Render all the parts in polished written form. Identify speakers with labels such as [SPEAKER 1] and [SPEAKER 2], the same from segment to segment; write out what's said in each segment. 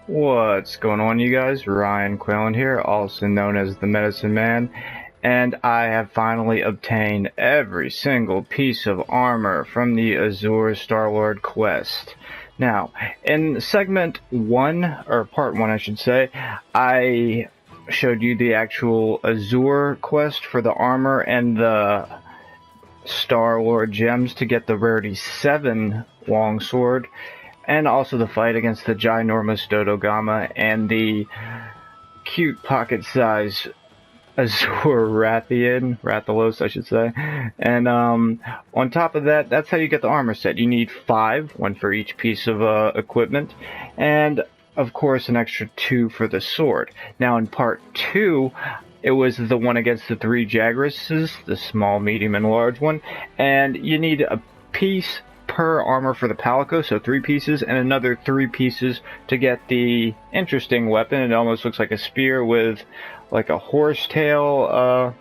[SPEAKER 1] What's going on, you guys? Ryan Quillen here, also known as the Medicine Man, and I have finally obtained every single piece of armor from the Azure Starlord quest. Now, in segment 1, or part 1 I should say, I showed you the actual Azure quest for the armor and the Starlord gems to get the rarity 7 longsword, and also the fight against the ginormous Dodogama and the cute pocket-sized Azure Rathalos, I should say. And on top of that, that's how you get the armor set. You need 5, 1 for each piece of equipment, and of course an extra 2 for the sword. Now in part 2, it was the one against the 3 Jagresses, the small, medium, and large one, and you need a piece per armor for the Palico, so 3 pieces, and another 3 pieces to get the interesting weapon. It almost looks like a spear with like a horsetail,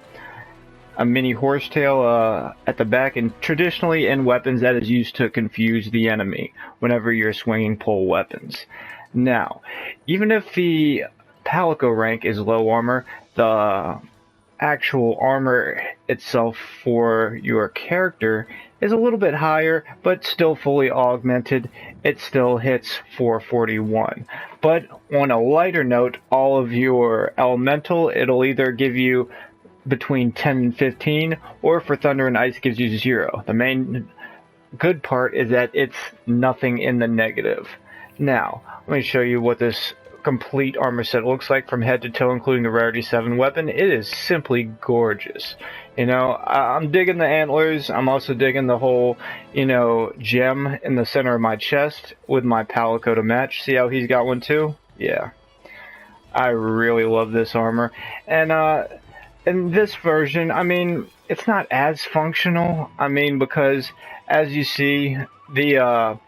[SPEAKER 1] a mini horsetail at the back, and traditionally in weapons that is used to confuse the enemy whenever you're swinging pole weapons. Now, even if the Palico rank is low armor, the actual armor itself for your character is a little bit higher, but still fully augmented. It still hits 441. But on a lighter note, all of your elemental, it'll either give you between 10 and 15, or for thunder and ice, gives you 0. The main good part is that it's nothing in the negative. Now, let me show you what this complete armor set looks like from head to toe, including the rarity 7 weapon. It is simply gorgeous. You know, I'm digging the antlers. I'm also digging the whole, gem in the center of my chest with my Palico to match. See how he's got one too? Yeah. I really love this armor. And in this version, I mean, it's not as functional. I mean, because as you see, the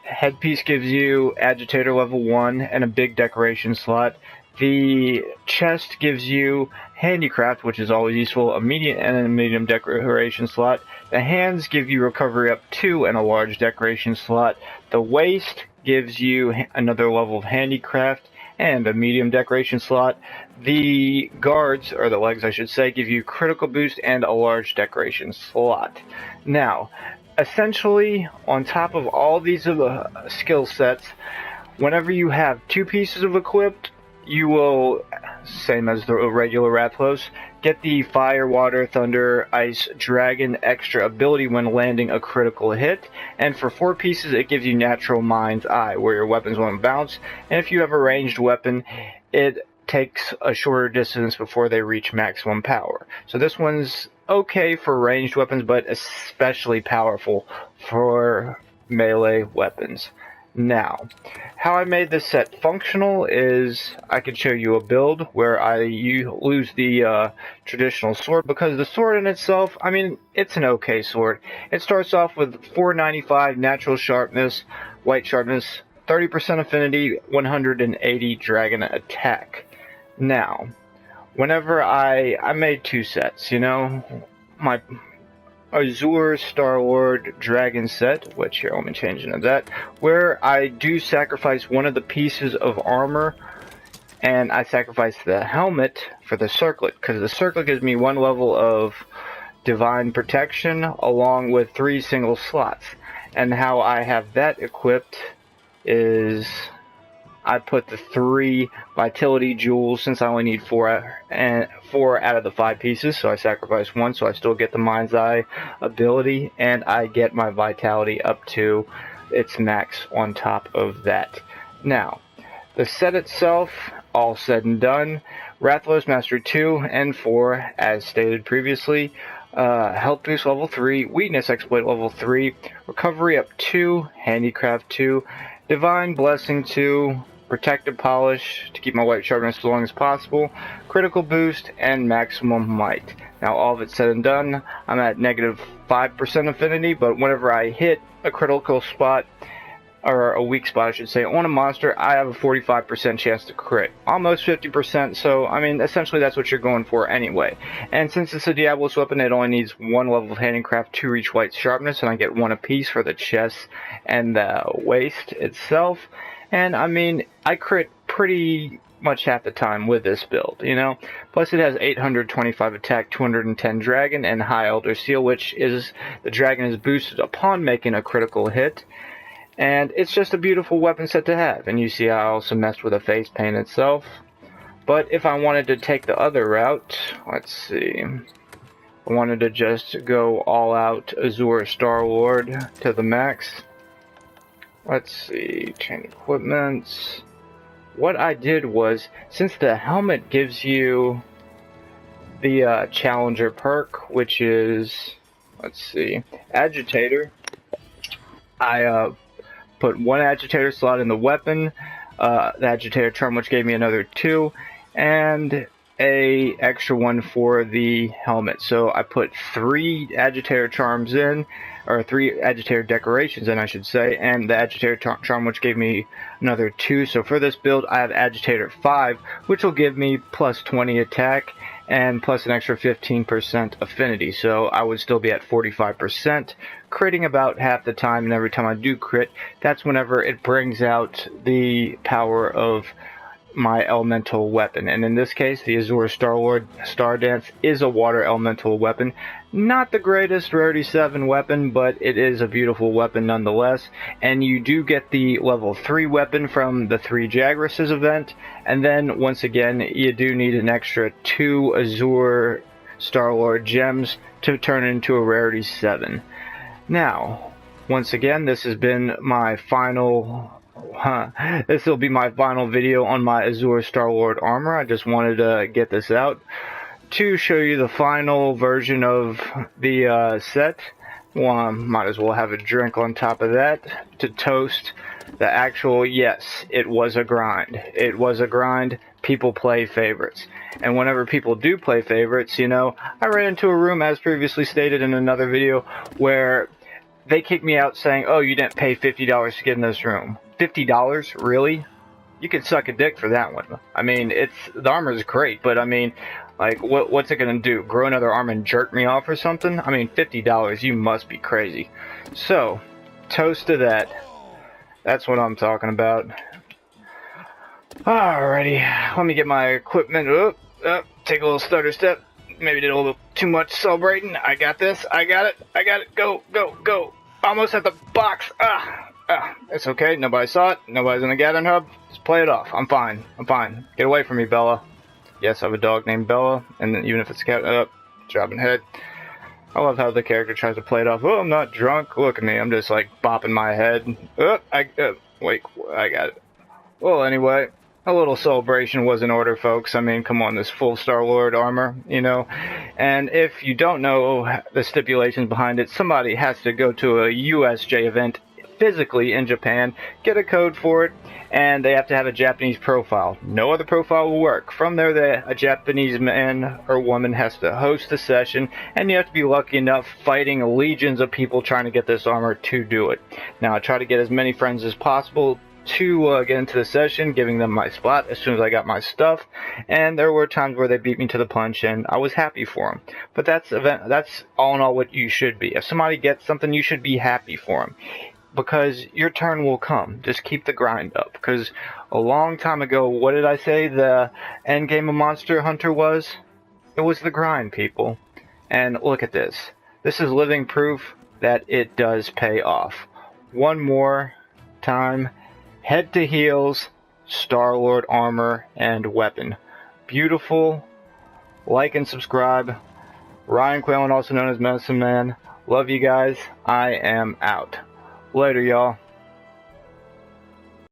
[SPEAKER 1] headpiece gives you agitator level 1 and a big decoration slot. The chest gives you handicraft, which is always useful, a medium decoration slot. The hands give you recovery up 2 and a large decoration slot. The waist gives you another level of handicraft and a medium decoration slot. The guards, or the legs I should say, give you critical boost and a large decoration slot. Now, essentially, on top of all these skill sets, whenever you have 2 pieces of equipped, you will, same as the regular Rathalos, get the Fire, Water, Thunder, Ice, Dragon extra ability when landing a critical hit, and for 4 pieces it gives you Natural Mind's Eye, where your weapons won't bounce, and if you have a ranged weapon, it takes a shorter distance before they reach maximum power. So this one's okay for ranged weapons, but especially powerful for melee weapons. Now, how I made this set functional is I could show you a build where I lose the traditional sword, because the sword in itself, I mean, it's an okay sword. It starts off with 495 natural sharpness, white sharpness, 30% affinity, 180 dragon attack. Now, whenever I made 2 sets, my Azure Starlord Dragon set, which here, let me change into that, where I do sacrifice one of the pieces of armor, and I sacrifice the helmet for the circlet, because the circlet gives me 1 level of divine protection along with 3 single slots. And how I have that equipped is I put the 3 vitality jewels, since I only need 4 out of the 5 pieces, so I sacrifice 1, so I still get the Mind's Eye ability, and I get my vitality up to its max on top of that. Now, the set itself, all said and done, Rathalos Mastery 2 and 4, as stated previously, Health Boost level 3, Weakness Exploit level 3, Recovery up 2, Handicraft 2, Divine Blessing 2, Protective Polish to keep my white sharpness as long as possible, critical boost, and maximum might. Now, all of it said and done, I'm at negative 5% affinity, but whenever I hit a critical spot, or a weak spot I should say, on a monster, I have a 45% chance to crit. Almost 50%, so, I mean, essentially that's what you're going for anyway. And since it's a Diablos weapon, it only needs 1 level of handicraft to reach white sharpness, and I get 1 apiece for the chest and the waist itself. And I mean, I crit pretty much half the time with this build, you know. Plus it has 825 attack, 210 dragon, and high elder seal, which is the dragon is boosted upon making a critical hit. And it's just a beautiful weapon set to have. And you see I also messed with the face paint itself. But if I wanted to take the other route, let's see. I wanted to just go all out Azure Starlord to the max. Let's see, chain equipments. What I did was, since the helmet gives you the Challenger perk, which is, let's see, Agitator, I put one Agitator slot in the weapon, the Agitator charm, which gave me another 2, and a extra one for the helmet. So I put 3 Agitator charms in, or 3 Agitator decorations in, I should say, and the Agitator charm, which gave me another 2. So for this build, I have Agitator 5, which will give me plus 20 attack and plus an extra 15% affinity. So I would still be at 45%, critting about half the time, and every time I do crit, that's whenever it brings out the power of my elemental weapon. And in this case, the Azure Starlord Stardance is a water elemental weapon. Not the greatest rarity 7 weapon, but it is a beautiful weapon nonetheless. And you do get the level 3 weapon from the 3 Jagresses event. And then, once again, you do need an extra 2 Azure Starlord gems to turn it into a rarity 7. Now, once again, this has been my final... This will be my final video on my Azure Starlord armor. I just wanted to get this out to show you the final version of the set. Well, might as well have a drink on top of that to toast the actual, yes, it was a grind. It was a grind. People play favorites. And whenever people do play favorites, you know, I ran into a room, as previously stated in another video, where they kicked me out saying, oh, you didn't pay $50 to get in this room. $50? Really? You could suck a dick for that one. I mean, the armor is great, but I mean, like, what's it gonna do? Grow another arm and jerk me off or something? I mean, $50, you must be crazy. So, toast to that. That's what I'm talking about. Alrighty, let me get my equipment up, take a little stutter step. Maybe did a little too much celebrating. I got this, I got it, go, go, go. Almost at the box, it's okay, nobody saw it, nobody's in the gathering hub, just play it off, I'm fine, get away from me, Bella. Yes, I have a dog named Bella, and then even if it's a cat, dropping head. I love how the character tries to play it off, oh, I'm not drunk, look at me, I'm just like bopping my head, wait, I got it. Well, anyway, a little celebration was in order, folks. I mean, come on, this full Starlord armor, you know. And if you don't know the stipulations behind it, somebody has to go to a USJ event physically in Japan, get a code for it, and they have to have a Japanese profile. No other profile will work. From there, a Japanese man or woman has to host the session, and you have to be lucky enough fighting legions of people trying to get this armor to do it. Now, I try to get as many friends as possible to get into the session, giving them my spot as soon as I got my stuff, and there were times where they beat me to the punch, and I was happy for them. But that's all in all what you should be. If somebody gets something, you should be happy for them, because your turn will come. Just keep the grind up, because a long time ago, what did I say the end game of Monster Hunter was? It was the grind, people. And look at this. This is living proof that it does pay off. One more time. Head to heels, Starlord armor and weapon. Beautiful. Like and subscribe. Ryan Quaylen, also known as Medicine Man. Love you guys. I am out. Later, y'all.